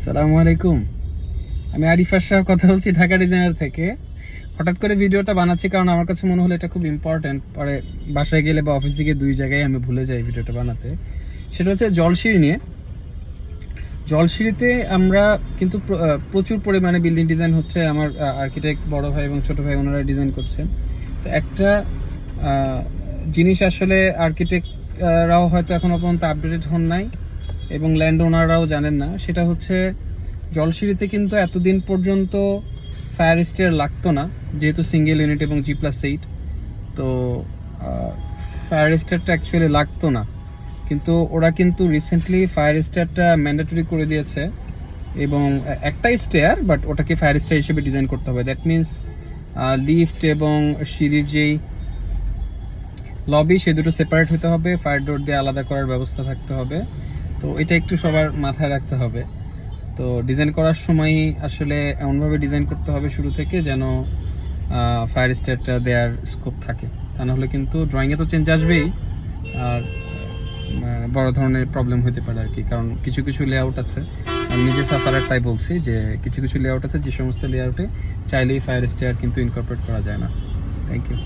আসসালামু আলাইকুম। আমি আরিফার শাহ কথা বলছি ঢাকা ডিজাইনার থেকে। হঠাৎ করে ভিডিওটা বানাচ্ছি কারণ আমার কাছে মনে হলো এটা খুব ইম্পর্টেন্ট। পরে বাসায় গেলে বা অফিসে গিয়ে দুই জায়গায় আমি ভুলে যাই ভিডিওটা বানাতে। সেটা হচ্ছে জলসিঁড়ি নিয়ে। জলসিঁড়িতে আমরা কিন্তু প্রচুর পরিমাণে বিল্ডিং ডিজাইন হচ্ছে। আমার আর্কিটেক্ট বড় ভাই এবং ছোট ভাই ওনারা ডিজাইন করছেন। তো একটা জিনিস আসলে আর্কিটেক্টরাও হয়তো এখনো পর্যন্ত আপডেটেড হন নাই এবং ল্যান্ড ওনাররাও জানেন না। সেটা হচ্ছে জলসিঁড়িতে কিন্তু এতদিন পর্যন্ত ফায়ার স্টেয়ার লাগতো না, যেহেতু সিঙ্গেল ইউনিট এবং G+8। তো ফায়ার স্টেয়ারটা অ্যাকচুয়ালি লাগতো না, কিন্তু ওরা কিন্তু রিসেন্টলি ফায়ার স্টেয়ারটা ম্যান্ডেটরি করে দিয়েছে এবং একটাই স্টেয়ার, বাট ওটাকে ফায়ার স্টেয়ার হিসেবে ডিজাইন করতে হবে। দ্যাট মিনস লিফট এবং সিঁড়ির যেই লবি সে দুটো সেপারেট হতে হবে, ফায়ার ডোর দিয়ে আলাদা করার ব্যবস্থা থাকতে হবে। তো এটা একটু সবার মাথায় রাখতে হবে। তো ডিজাইন করার সময় আসলে এমনভাবে ডিজাইন করতে হবে শুরু থেকে যেন ফায়ার স্টেয়ারটা দেওয়ার স্কোপ থাকে, তা নাহলে কিন্তু ড্রয়িংয়ে তো চেঞ্জ আসবেই, আর বড় ধরনের প্রবলেম হতে পারে আর কি। কারণ কিছু কিছু লেআউট আছে, আমি নিজে সাফারার তাই বলছি যে কিছু কিছু লেআউট আছে যে সমস্ত লেআউটে চাইলেই ফায়ার স্টেয়ার কিন্তু ইনকর্পোরেট করা যায় না। Thank you.